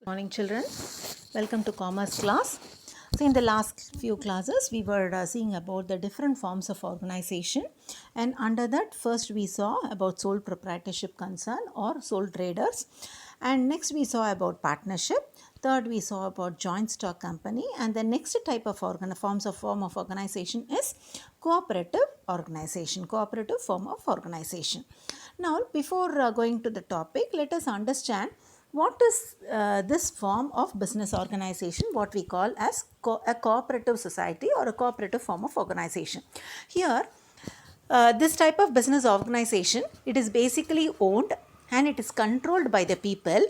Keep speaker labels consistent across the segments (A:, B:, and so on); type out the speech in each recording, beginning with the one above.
A: Morning children, welcome to commerce class. So in the last few classes we were seeing about the different forms of organization, and under that first we saw about sole proprietorship concern or sole traders, and next we saw about partnership, third we saw about joint stock company, and the next type of form of organization is cooperative form of organization. Now before going to the topic, let us understand what is this form of business organization, what we call as a cooperative society or a cooperative form of organization. Here, this type of business organization, it is basically owned and it is controlled by the people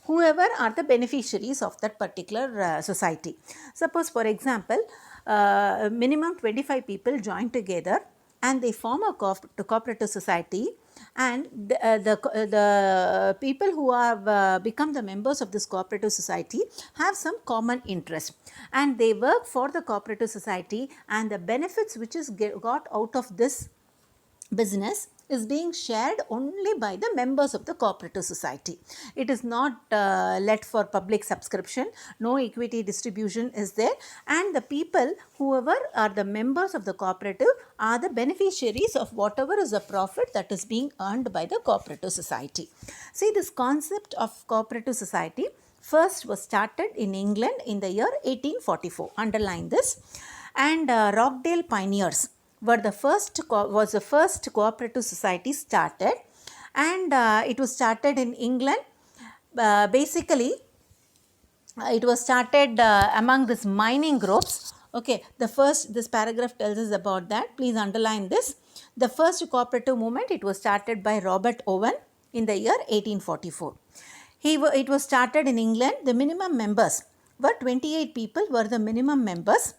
A: whoever are the beneficiaries of that particular society. Suppose for example, minimum 25 people join together and they form a cooperative society, and the people who have become the members of this cooperative society have some common interest, and they work for the cooperative society, and the benefits which is got out of this business is being shared only by the members of the cooperative society. It is not let for public subscription, no equity distribution is there, and the people whoever are the members of the cooperative are the beneficiaries of whatever is the profit that is being earned by the cooperative society. See, this concept of cooperative society first was started in England in the year 1844. Underline this. And Rockdale Pioneers was the first cooperative society started, and it was started in England. Basically, it was started among these mining groups. Okay, this paragraph tells us about that. Please underline this. The first cooperative movement, it was started by Robert Owen in the year 1844. It was started in England. The minimum members were 28 people were the minimum members,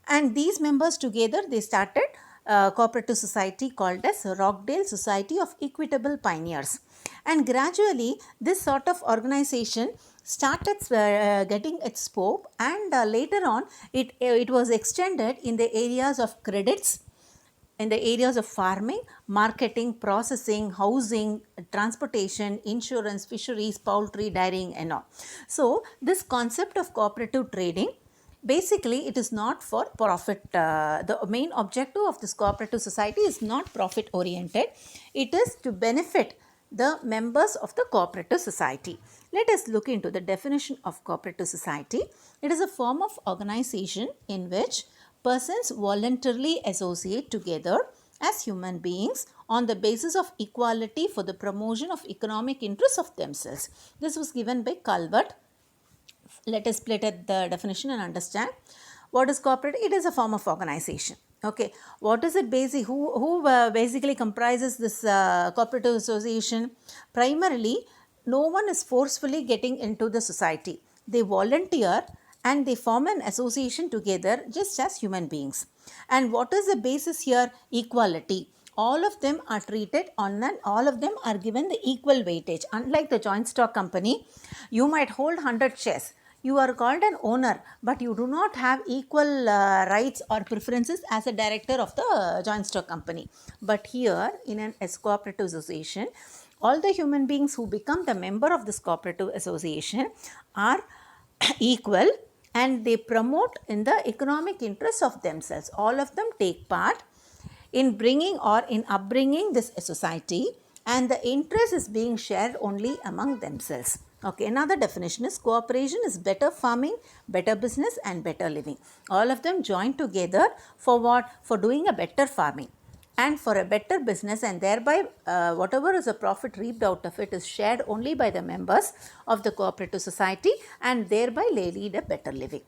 A: and these members together they started cooperative society called as Rockdale Society of Equitable Pioneers. And gradually this sort of organization started getting its scope, and later on it was extended in the areas of credits, in the areas of farming, marketing, processing, housing, transportation, insurance, fisheries, poultry, dairying and all. So this concept of cooperative trading, basically it is not for profit. The main objective of this cooperative society is not profit oriented. It is to benefit the members of the cooperative society. Let us look into the definition of cooperative society. It is a form of organization in which persons voluntarily associate together as human beings on the basis of equality for the promotion of economic interests of themselves. This was given by Calvert. Let us split at the definition and understand what is cooperative. It is a form of organization. Okay, what is it basically? Who basically comprises this cooperative association? Primarily, no one is forcefully getting into the society. They volunteer and they form an association together just as human beings. And what is the basis here? Equality. All of them are treated on and all of them are given the equal weightage. Unlike the joint stock company, you might hold 100 shares. You are called an owner, but you do not have equal rights or preferences as a director of the joint stock company. But here in an cooperative association, all the human beings who become the member of this cooperative association are equal, and they promote in the economic interests of themselves. All of them take part in bringing or in upbringing this society, and the interest is being shared only among themselves. Okay, another definition is cooperation is better farming, better business and better living. All of them join together for what? For doing a better farming and for a better business, and thereby whatever is a profit reaped out of it is shared only by the members of the cooperative society, and thereby they lead a better living.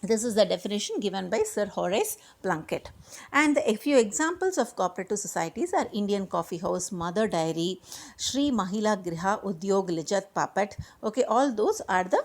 A: This is the definition given by Sir Horace Plunkett. And a few examples of cooperative societies are Indian Coffee House, Mother Dairy, Shri Mahila Griha Udyog Lijat Papat. Okay, all those are the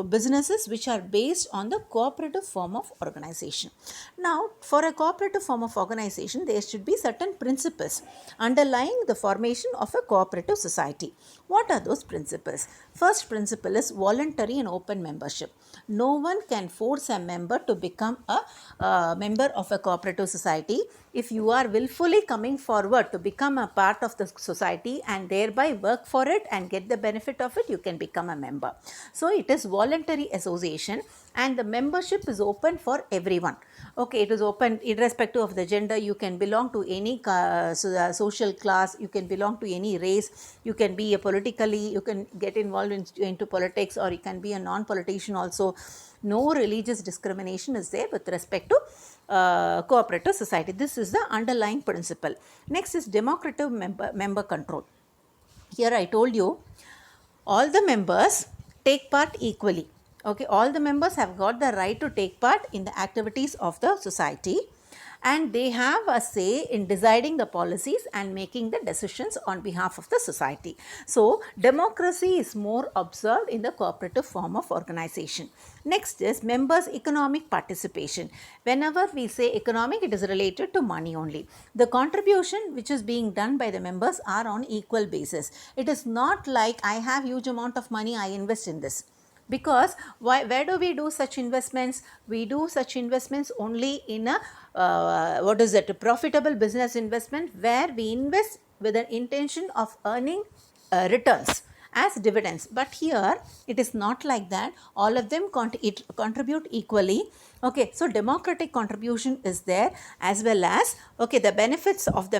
A: businesses which are based on the cooperative form of organization. Now, for a cooperative form of organization, there should be certain principles underlying the formation of a cooperative society. What are those principles? First principle is voluntary and open membership. No one can force a member to become a member of a cooperative society. if you are willfully coming forward to become a part of the society and thereby work for it and get the benefit of it, you can become a member. So it is voluntary association and the membership is open for everyone. Okay, it is open irrespective of the gender. You can belong to any social class, you can belong to any race, you can be a politically, you can get involved into politics, or you can be a non-politician also. No religious discrimination is there with respect to cooperative society. This is the underlying principle. Next is democratic member control. Here I told you all the members take part equally. Okay, all the members have got the right to take part in the activities of the society, and they have a say in deciding the policies and making the decisions on behalf of the society. So democracy is more observed in the cooperative form of organization. Next is members' economic participation. Whenever we say economic, it is related to money only. The contribution which is being done by the members are on equal basis. It is not like I have huge amount of money, I invest in this. Because where do we do such investments? We do such investments only in a profitable business investment, where we invest with an intention of earning returns as dividends. But here it is not like that. All of them contribute equally. Okay, so democratic contribution is there, as well as the benefits of the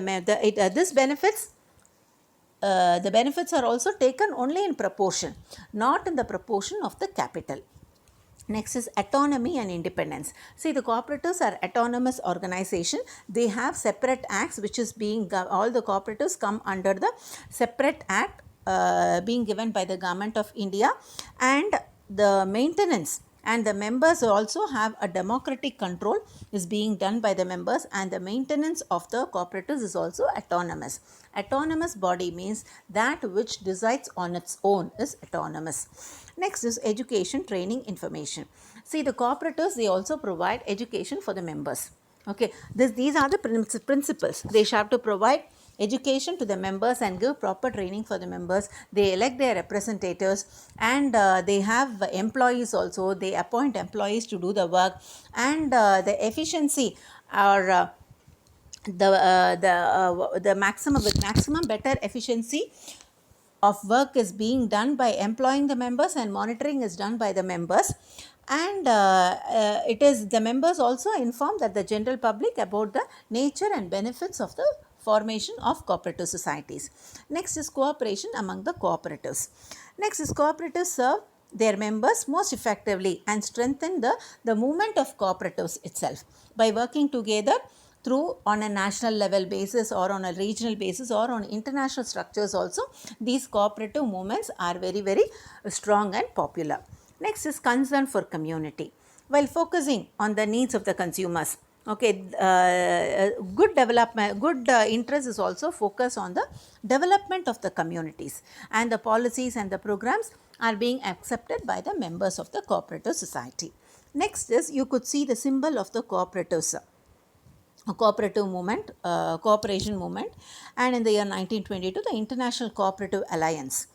A: benefits are also taken only in proportion, not in the proportion of the capital. Next is autonomy and independence. See, the cooperatives are autonomous organization. They have separate acts which is being, all the cooperatives come under the separate act being given by the government of India, and the maintenance and the members also have a democratic control is being done by the members, and the maintenance of the cooperatives is also autonomous. Autonomous body means that which decides on its own is autonomous. Next is education, training, information. See, the cooperatives, they also provide education for the members. Okay, these are the principles. They have to provide education to the members and give proper training for the members. They elect their representatives, and they have employees also. They appoint employees to do the work, and the efficiency or the maximum better efficiency of work is being done by employing the members, and monitoring is done by the members. And it is the members also inform that the general public about the nature and benefits of the formation of cooperative societies. Next is cooperation among the cooperatives. Next is cooperatives serve their members most effectively and strengthen the movement of cooperatives itself by working together through on a national level basis, or on a regional basis, or on international structures also. These cooperative movements are very, very strong and popular. Next is concern for community. While focusing on the needs of the consumers, good development, good interest is also focused on the development of the communities, and the policies and the programs are being accepted by the members of the cooperative society. Next is, you could see the symbol of the cooperatives. A cooperative movement, cooperation movement, and in the year 1922, the International Cooperative Alliance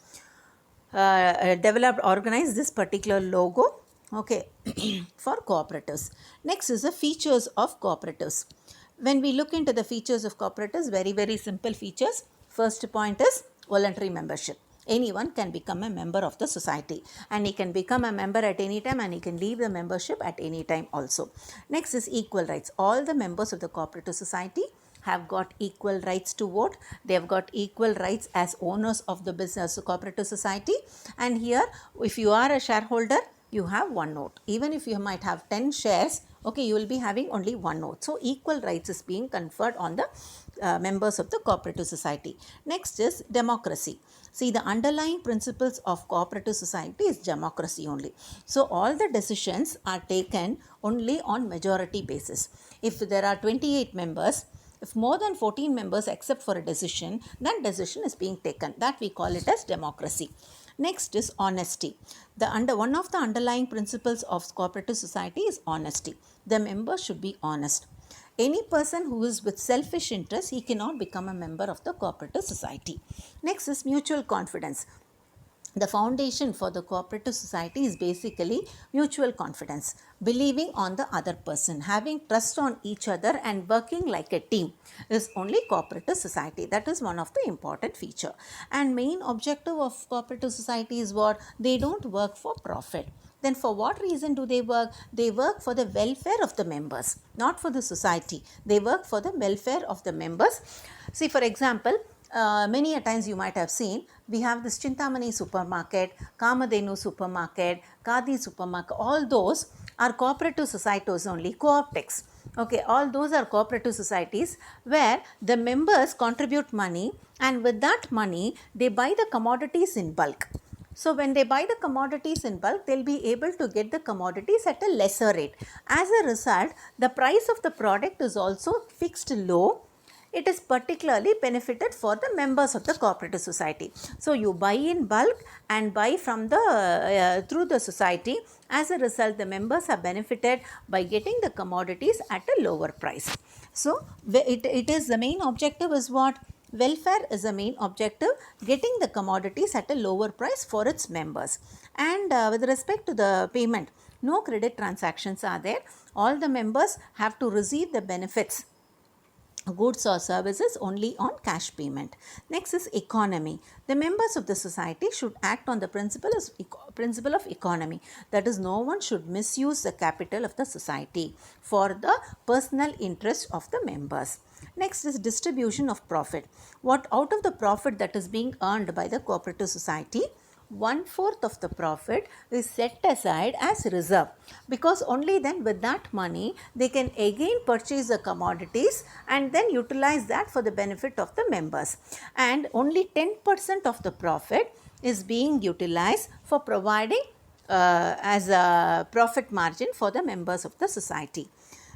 A: organized this particular logo, for cooperatives. Next is the features of cooperatives. When we look into the features of cooperatives, very, very simple features. First point is voluntary membership. Anyone can become a member of the society, and he can become a member at any time, and he can leave the membership at any time also. Next is equal rights. All the members of the cooperative society have got equal rights to vote. They have got equal rights as owners of the business cooperative society. And here, if you are a shareholder, you have one vote. Even if you might have 10 shares, you will be having only one vote. So equal rights is being conferred on the members of the cooperative society. Next is democracy. See, the underlying principles of cooperative society is democracy only. So all the decisions are taken only on majority basis. If there are 28 members, if more than 14 members accept for a decision, then decision is being taken. That we call it as democracy. Next is honesty. One of the underlying principles of cooperative society is honesty. The members should be honest. Any person who is with selfish interest, he cannot become a member of the cooperative society. Next is mutual confidence. The foundation for the cooperative society is basically mutual confidence, believing on the other person, having trust on each other and working like a team is only cooperative society. That is one of the important feature. And main objective of cooperative society is what? They don't work for profit. Then for what reason do they work? They work for the welfare of the members, not for the society. They work for the welfare of the members. See, for example, many a times you might have seen, we have this Chintamani supermarket, Kamadhenu supermarket, Kadi supermarket, all those are cooperative societies only, co-optex. Okay, all those are cooperative societies where the members contribute money, and with that money they buy the commodities in bulk. So when they buy the commodities in bulk, they'll be able to get the commodities at a lesser rate. As a result, the price of the product is also fixed low. It is particularly benefited for the members of the cooperative society. So you buy in bulk and buy from the through the society. As a result, the members are benefited by getting the commodities at a lower price. So it is the main objective is what? Welfare is the main objective, getting the commodities at a lower price for its members. And with respect to the payment, no credit transactions are there. All the members have to receive the benefits, goods or services, only on cash payment. Next is economy. The members of the society should act on the principle of economy. That is, no one should misuse the capital of the society for the personal interest of the members. Next is distribution of profit. What out of the profit that is being earned by the cooperative society, 1/4 of the profit is set aside as reserve, because only then with that money they can again purchase the commodities and then utilize that for the benefit of the members. And only 10% of the profit is being utilized for providing as a profit margin for the members of the society,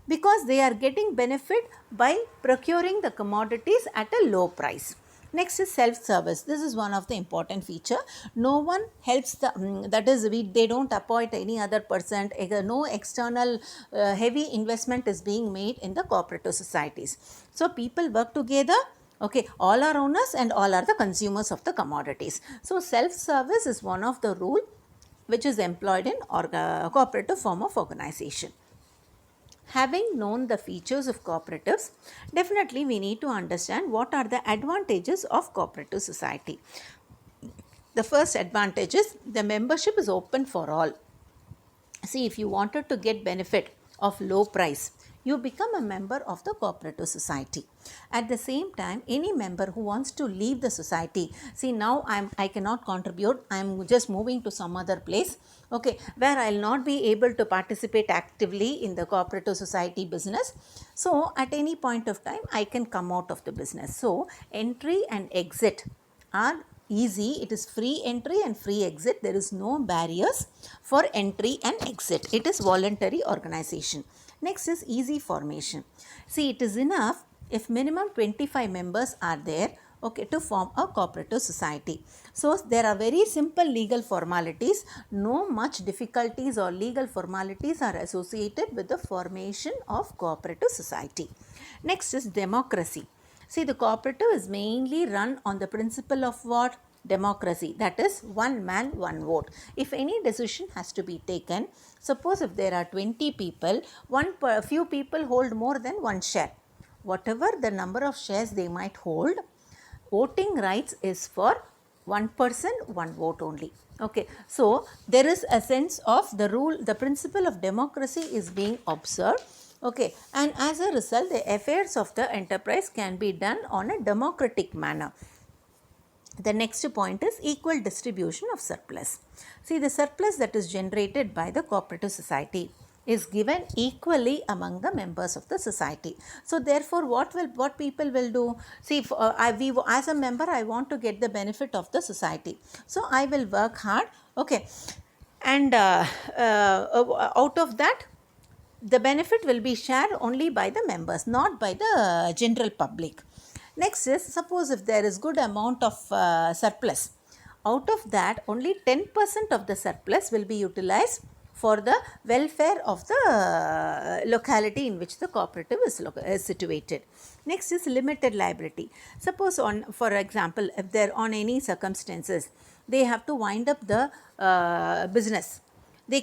A: because they are getting benefit by procuring the commodities at a low price. Next is self-service. This is one of the important feature. No one helps that is, they don't appoint any other person. No external heavy investment is being made in the cooperative societies. So people work together. Okay, all are owners and all are the consumers of the commodities. So self-service is one of the rule which is employed in cooperative form of organization. Having known the features of cooperatives, definitely we need to understand what are the advantages of cooperative society. The first advantage is the membership is open for all. See, if you wanted to get benefit of low price, you become a member of the cooperative society. At the same time, any member who wants to leave the society, see, now I cannot contribute, I am just moving to some other place, okay, where I will not be able to participate actively in the cooperative society business. So at any point of time, I can come out of the business. So entry and exit are easy. It is free entry and free exit. There is no barriers for entry and exit. It is voluntary organization. Next is easy formation. See, it is enough if minimum 25 members are there, okay, to form a cooperative society. So there are very simple legal formalities. No much difficulties or legal formalities are associated with the formation of cooperative society. Next is democracy. See, the cooperative is mainly run on the principle of what? Democracy. That is, one man, one vote. If any decision has to be taken, suppose if there are 20 people, few people hold more than one share. Whatever the number of shares they might hold, voting rights is for one person, one vote only. Okay, so there is a sense of the rule, the principle of democracy is being observed. Okay, and as a result, the affairs of the enterprise can be done on a democratic manner. The next point is equal distribution of surplus. See, the surplus that is generated by the cooperative society is given equally among the members of the society. So therefore, what people will do? See, as a member, I want to get the benefit of the society. So I will work hard. Okay, and out of that, the benefit will be shared only by the members, not by the general public. Next is, suppose if there is good amount of surplus, out of that only 10% of the surplus will be utilized for the welfare of the locality in which the cooperative is situated. Next is limited liability. Suppose for example, if there on any circumstances they have to wind up the business. They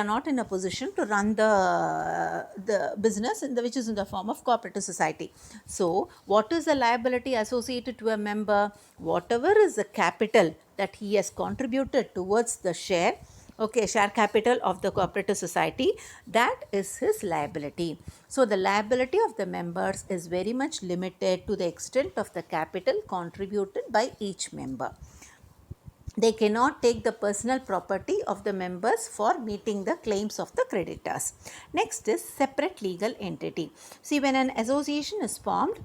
A: are not in a position to run the business which is in the form of cooperative society. So what is the liability associated to a member? Whatever is the capital that he has contributed towards the share capital of the cooperative society, that is his liability. So the liability of the members is very much limited to the extent of the capital contributed by each member. They cannot take the personal property of the members for meeting the claims of the creditors. Next is separate legal entity. See, when an association is formed,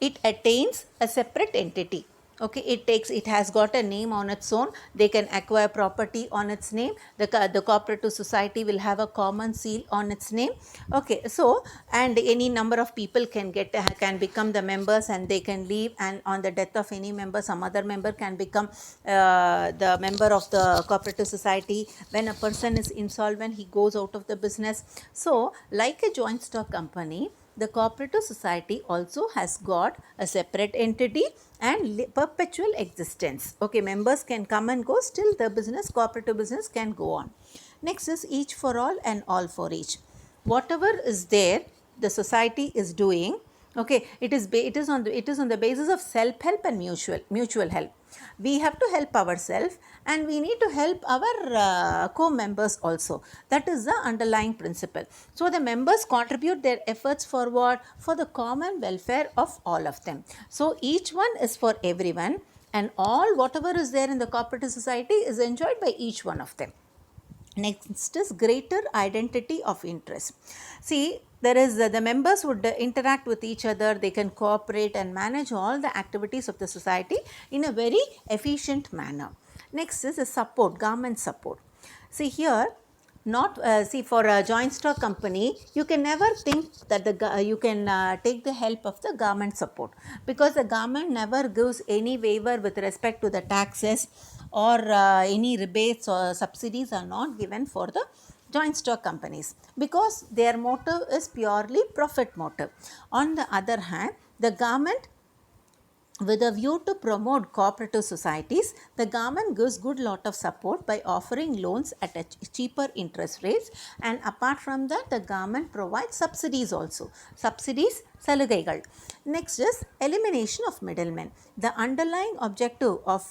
A: it attains a separate entity. Okay, it has got a name on its own. They can acquire property on its name. The cooperative society will have a common seal on its name. Okay, so and any number of people can become the members, and they can leave, and on the death of any member, some other member can become the member of the cooperative society. When a person is insolvent, he goes out of the business. So like a joint stock company, the cooperative society also has got a separate entity and perpetual existence. Okay, members can come and go, still the cooperative business can go on. Next is each for all and all for each. Whatever is there, the society is doing. Okay, it is on the basis of self-help and mutual help. We have to help ourselves, and we need to help our co-members also. That is the underlying principle. So the members contribute their efforts for what? For the common welfare of all of them. So each one is for everyone, and whatever is there in the cooperative society is enjoyed by each one of them. Next is greater identity of interest. See, there is the members would interact with each other. They can cooperate and manage all the activities of the society in a very efficient manner. Next is the support, government support. See here, for a joint stock company, you can never think that you can take the help of the government support, because the government never gives any waiver with respect to the taxes, or any rebates or subsidies are not given for the joint stock companies, because their motive is purely profit motive. On the other hand, the government, with a view to promote cooperative societies, the government gives good lot of support by offering loans at a cheaper interest rates, and apart from that, the government provides subsidies also. Subsidies, salugaigal. Next is elimination of middlemen. The underlying objective of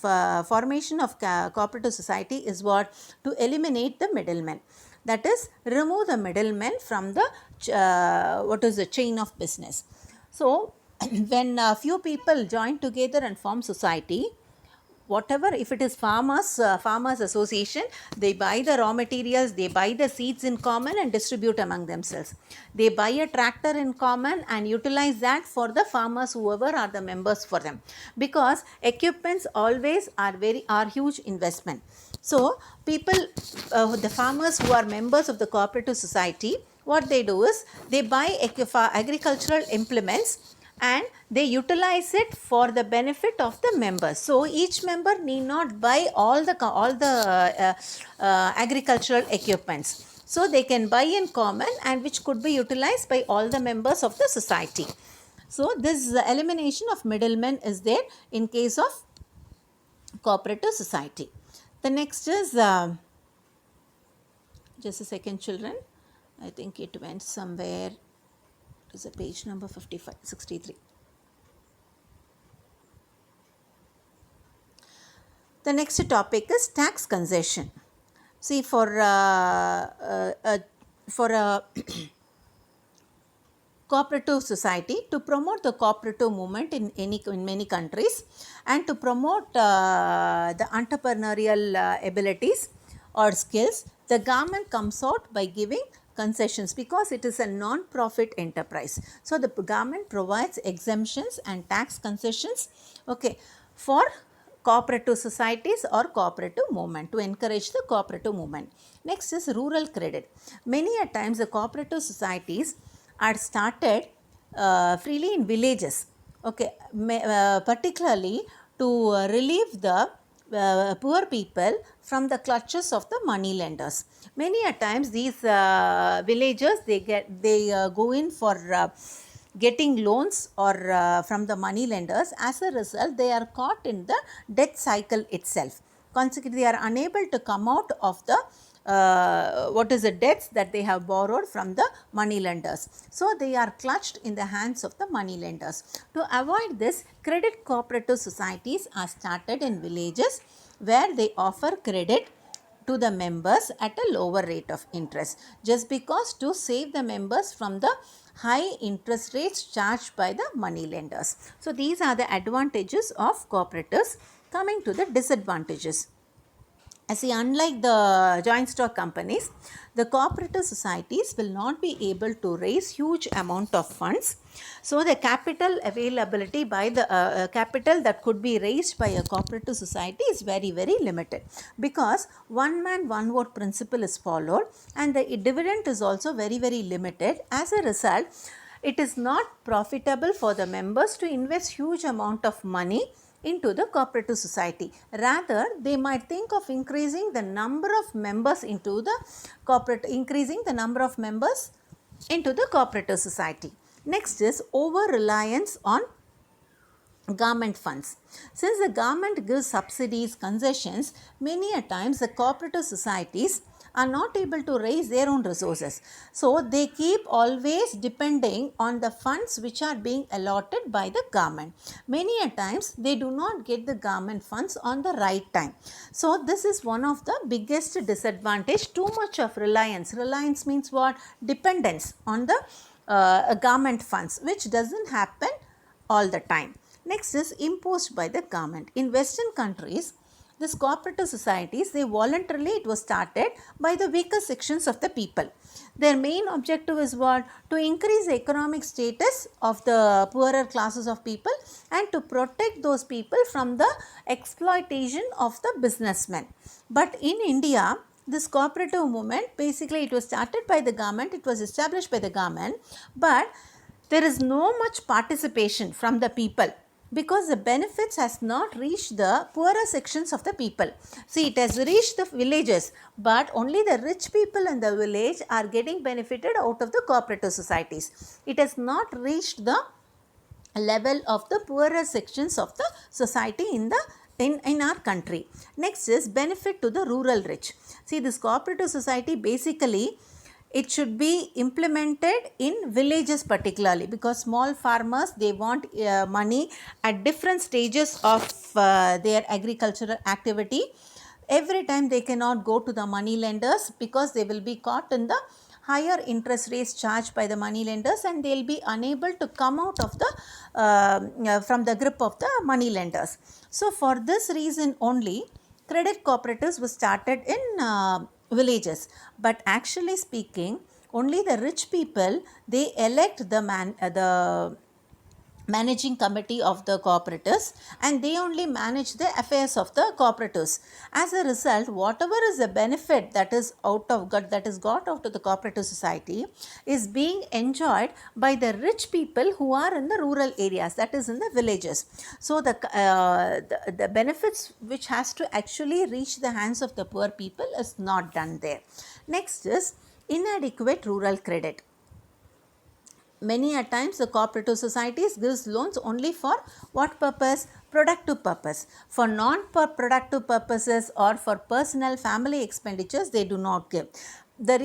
A: formation of cooperative society is what? To eliminate the middlemen. That is, remove the middlemen from the chain of business. So when a few people join together and form society, whatever, if it is farmers association, they buy the raw materials, they buy the seeds in common and distribute among themselves. They buy a tractor in common and utilize that for the farmers, whoever are the members for them, because equipments always are huge investment. So people, the farmers who are members of the cooperative society, what they do is they buy agricultural implements and they utilize it for the benefit of the members. So each member need not buy all the agricultural equipments. So they can buy in common, and which could be utilized by all the members of the society. So this elimination of middlemen is there in case of cooperative society. The next is just a second, children. I think it went somewhere. It is a page number 63. The next topic is tax concession. See, for a cooperative society, to promote the cooperative movement in many countries, and to promote the entrepreneurial abilities or skills, the government comes out by giving concessions, because it is a non-profit enterprise. So the government provides exemptions and tax concessions, okay, for cooperative societies or cooperative movement, to encourage the cooperative movement. Next is rural credit. Many a times the cooperative societies are started freely in villages, okay, particularly to relieve the poor people from the clutches of the money lenders. Many a times these villagers, they go in for getting loans or from the money lenders. As a result, they are caught in the debt cycle itself. consequently they are unable to come out of the the debts that they have borrowed from the money lenders. So they are clutched in the hands of the money lenders. To avoid this, credit cooperative societies are started in villages where they offer credit to the members at a lower rate of interest, just because to save the members from the high interest rates charged by the money lenders. So these are the advantages of cooperatives. Coming to the disadvantages. See, unlike the joint stock companies, the cooperative societies will not be able to raise huge amount of funds. So the capital availability by the capital that could be raised by a cooperative society is very, very limited, because one man one vote principle is followed, and the dividend is also very, very limited. As a result, it is not profitable for the members to invest huge amount of money into the cooperative society. Rather, they might think of increasing the number of members into the cooperative society. Next is over reliance on government funds. Since the government gives subsidies, concessions, many a times the cooperative societies are not able to raise their own resources. So they keep always depending on the funds which are being allotted by the government. Many a times they do not get the government funds on the right time. So this is one of the biggest disadvantage. Too much of reliance. Reliance means what? Dependence on the government funds, which doesn't happen all the time. Next is imposed by the government. In Western countries, this cooperative societies, it was started by the weaker sections of the people. Their main objective is what? To increase the economic status of the poorer classes of people and to protect those people from the exploitation of the businessmen. But in India, this cooperative movement, basically it was started by the government, it was established by the government, but there is no much participation from the people, because the benefits has not reached the poorer sections of the people. See, it has reached the villages, but only the rich people in the village are getting benefited out of the cooperative societies. It has not reached the level of the poorer sections of the society in our country. Next is benefit to the rural rich. See, this cooperative society, basically it should be implemented in villages particularly, because small farmers, they want money at different stages of their agricultural activity. Every time they cannot go to the money lenders, because they will be caught in the higher interest rates charged by the money lenders, and they will be unable to come out of the from the grip of the money lenders. So for this reason only, credit cooperatives were started in villages. But actually speaking, only the rich people, they elect the managing committee of the cooperatives, and they only manage the affairs of the cooperatives. As a result, whatever is the benefit that is got out of the cooperative society is being enjoyed by the rich people who are in the rural areas, that is in the villages. So the benefits which has to actually reach the hands of the poor people is not done there. Next is inadequate rural credit. Many a times the cooperative societies gives loans only for what purpose? Productive purpose. For non-productive purposes or for personal family expenditures, they do not give. For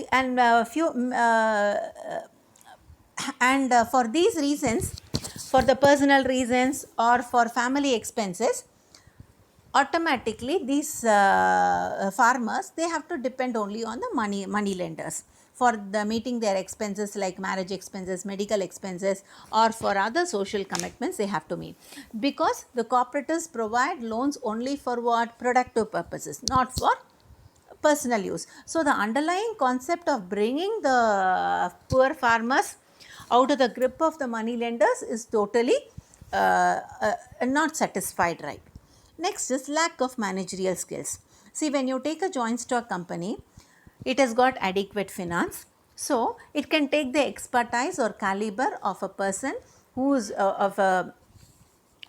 A: these reasons, for the personal reasons or for family expenses, automatically these farmers, they have to depend only on the money lenders for the meeting their expenses like marriage expenses, medical expenses, or for other social commitments they have to meet, because the cooperatives provide loans only for what? Productive purposes, not for personal use. So the underlying concept of bringing the poor farmers out of the grip of the money lenders is totally not satisfied, right? Next is lack of managerial skills. See, when you take a joint stock company, it has got adequate finance, so it can take the expertise or caliber of a person who is of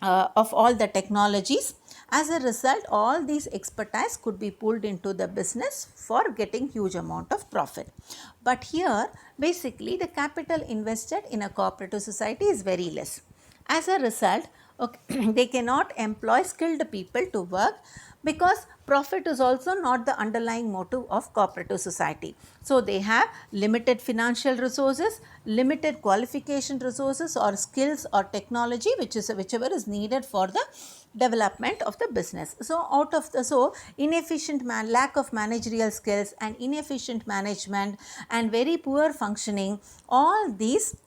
A: all the technologies. As a result, all these expertise could be pulled into the business for getting huge amount of profit. But here, basically, the capital invested in a cooperative society is very less. As a result, Okay. They cannot employ skilled people to work because profit is also not the underlying motive of cooperative society. So, they have limited financial resources, limited qualification resources or skills or technology whichever is needed for the development of the business. So, lack of managerial skills and inefficient management and very poor functioning, all these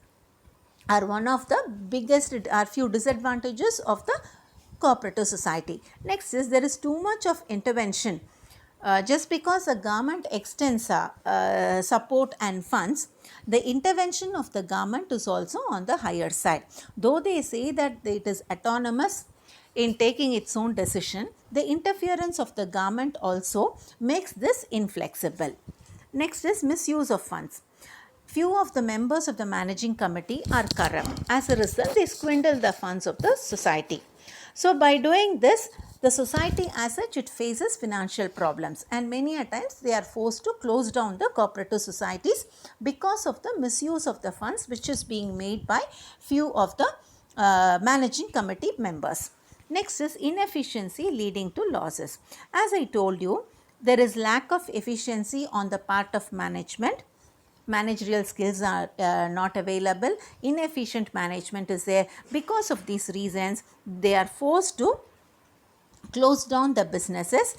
A: are one of the biggest are few disadvantages of the cooperative society. Next is there is too much of intervention. Just because the government extends support and funds, the intervention of the government is also on the higher side. Though they say that it is autonomous in taking its own decision, the interference of the government also makes this inflexible. Next is misuse of funds. Few of the members of the managing committee are corrupt. As a result, they swindle the funds of the society. So, by doing this, the society as such, it faces financial problems, and many a times they are forced to close down the cooperative societies because of the misuse of the funds which is being made by few of the managing committee members. Next is inefficiency leading to losses. As I told you, there is lack of efficiency on the part of management. Managerial skills are not available, inefficient management is there. Because of these reasons, they are forced to close down the businesses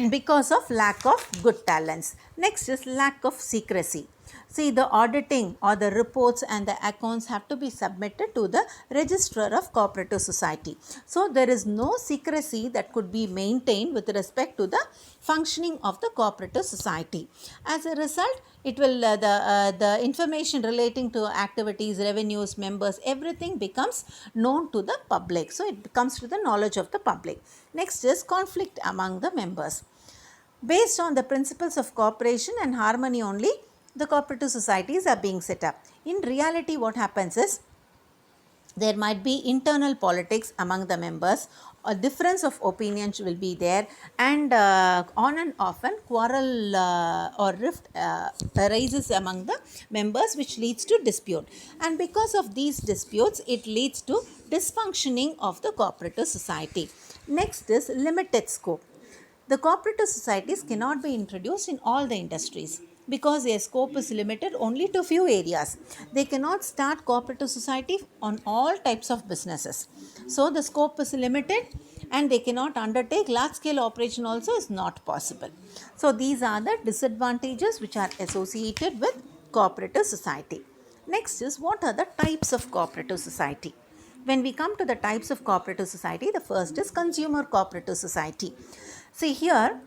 A: because of lack of good talents. Next is lack of secrecy. See, the auditing or the reports and the accounts have to be submitted to the registrar of cooperative society. So, there is no secrecy that could be maintained with respect to the functioning of the cooperative society. As a result, it will the information relating to activities, revenues, members, everything becomes known to the public. So, it comes to the knowledge of the public. Next is conflict among the members. Based on the principles of cooperation and harmony only, the cooperative societies are being set up. In reality, what happens is there might be internal politics among the members, a difference of opinions will be there, and on and often quarrel or rift arises among the members, which leads to dispute, and because of these disputes it leads to dysfunctioning of the cooperative society. Next is limited scope. The cooperative societies cannot be introduced in all the industries because their scope is limited only to few areas. They cannot start cooperative society on all types of businesses. So, the scope is limited and they cannot undertake large scale operation also is not possible. So, these are the disadvantages which are associated with cooperative society. Next is, what are the types of cooperative society? When we come to the types of cooperative society, the first is consumer cooperative society. See here,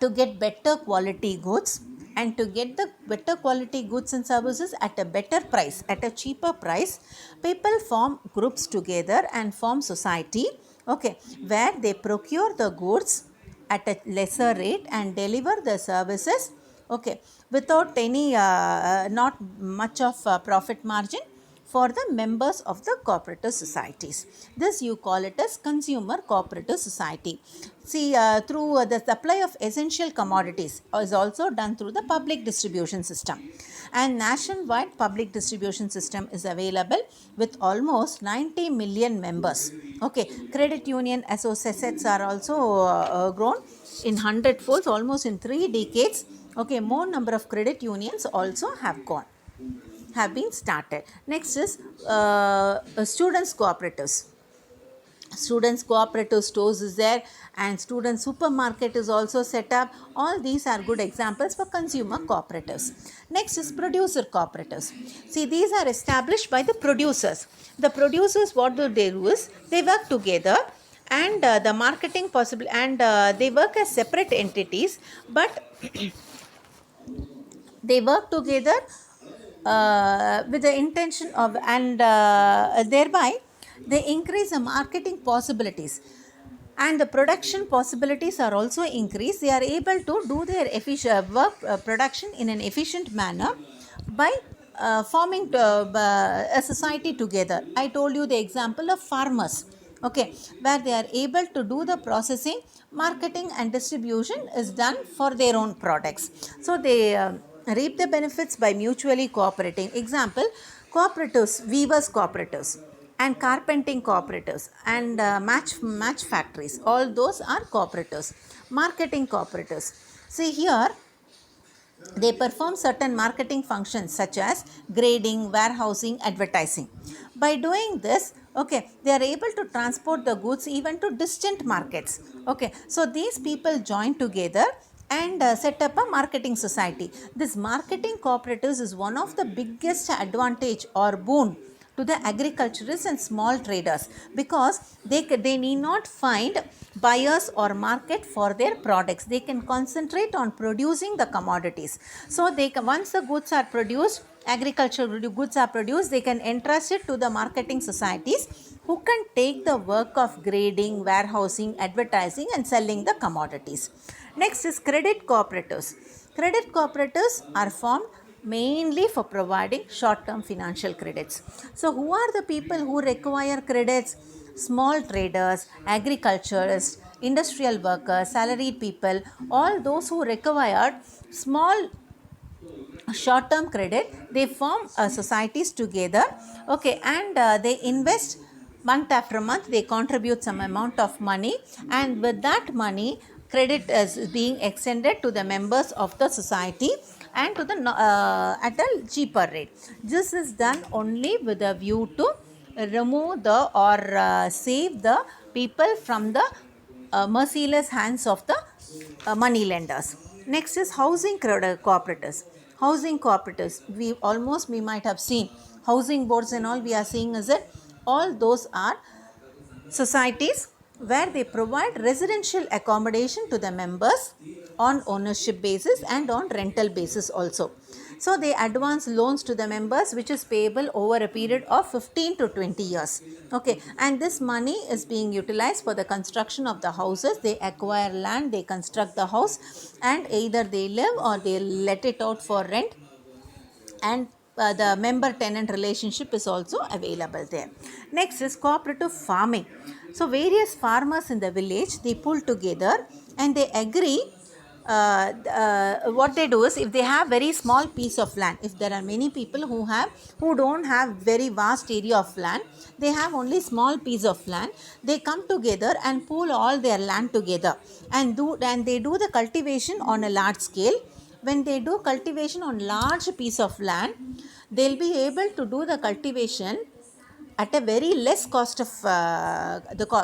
A: to get better quality goods and to get the better quality goods and services at a better price, at a cheaper price, people form groups together and form society, okay, where they procure the goods at a lesser rate and deliver the services, okay, without any not much of profit margin for the members of the cooperative societies. This you call it as consumer cooperative society. See, through the supply of essential commodities is also done through the public distribution system, and nationwide public distribution system is available with almost 90 million members. Okay, credit union associates are also grown in 100 folds, almost in 3 decades. Okay, more number of credit unions also have been started. Next is students cooperatives. Students cooperative stores is there, and student supermarket is also set up. All these are good examples for consumer cooperatives. Next is producer cooperatives. See, these are established by the producers. The producers, what do is they work together, and the marketing possible, and they work as separate entities, but they work together with the intention of, and thereby they increase the marketing possibilities, and the production possibilities are also increased. They are able to do their work production in an efficient manner by forming a society together. I told you the example of farmers, okay, where they are able to do the processing, marketing and distribution is done for their own products. So, they reap the benefits by mutually cooperating. Example, cooperatives, weavers cooperatives. and carpenting cooperatives and match factories. All those are cooperatives. Marketing cooperatives. See here, they perform certain marketing functions such as grading, warehousing, advertising. By doing this, okay, they are able to transport the goods even to distant markets. Okay, so these people join together and set up a marketing society. This marketing cooperatives is one of the biggest advantage or boon to the agriculturists and small traders, because they need not find buyers or market for their products. They can concentrate on producing the commodities. So once the goods are produced, agricultural goods are produced, they can entrust it to the marketing societies, who can take the work of grading, warehousing, advertising and selling the commodities. Next is credit cooperatives. Credit cooperatives are formed mainly for providing short-term financial credits. So who are the people who require credits? Small traders, agriculturists, industrial workers, salaried people, all those who require small short-term credit, they form societies together, okay, and they invest month after month. They contribute some amount of money, and with that money, credit is being extended to the members of the society and to the at a cheaper rate. This is done only with a view to remove the or save the people from the merciless hands of the money lenders. Next is housing cooperatives. Housing cooperatives, we might have seen housing boards and all. We are seeing is that all those are societies where they provide residential accommodation to the members on ownership basis and on rental basis also. So they advance loans to the members, which is payable over a period of 15 to 20 years. Okay, and this money is being utilized for the construction of the houses. They acquire land, they construct the house, and either they live or they let it out for rent, and the member tenant relationship is also available there. Next is cooperative farming. So various farmers in the village, they pull together and they agree. What they do is, if they have very small piece of land, if there are many people who don't have very vast area of land, they have only small piece of land, they come together and pool all their land together and they do the cultivation on a large scale. When they do cultivation on large piece of land, they'll be able to do the cultivation at a very less cost of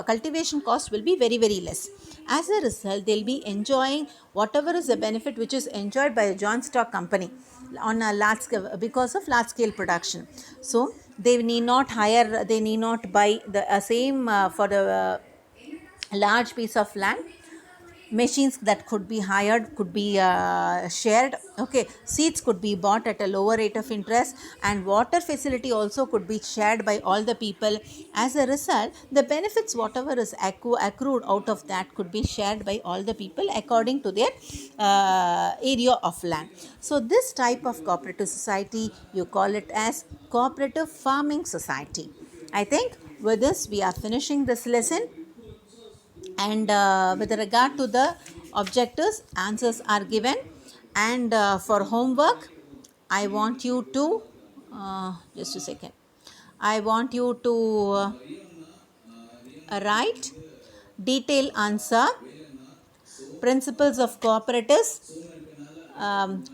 A: cultivation cost will be very, very less. As a result, they'll be enjoying whatever is the benefit which is enjoyed by a joint stock company on a large scale, because of large scale production. So they need not buy the same for the large piece of land. Machines that could be hired, could be shared. Okay, seeds could be bought at a lower rate of interest, and water facility also could be shared by all the people. As a result, the benefits whatever is accrued out of that could be shared by all the people according to their area of land. So this type of cooperative society, you call it as cooperative farming society. I think with this we are finishing this lesson. And with regard to the objectives, answers are given, and for homework I want you to just a second, I want you to write detailed answer, principles of cooperatives,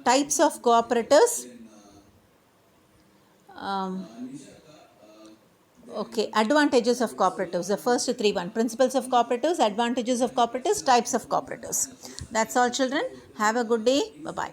A: types of cooperatives, okay, advantages of cooperatives, the first three one, principles of cooperatives, advantages of cooperatives, types of cooperatives. That's all children. Have a good day. Bye-bye.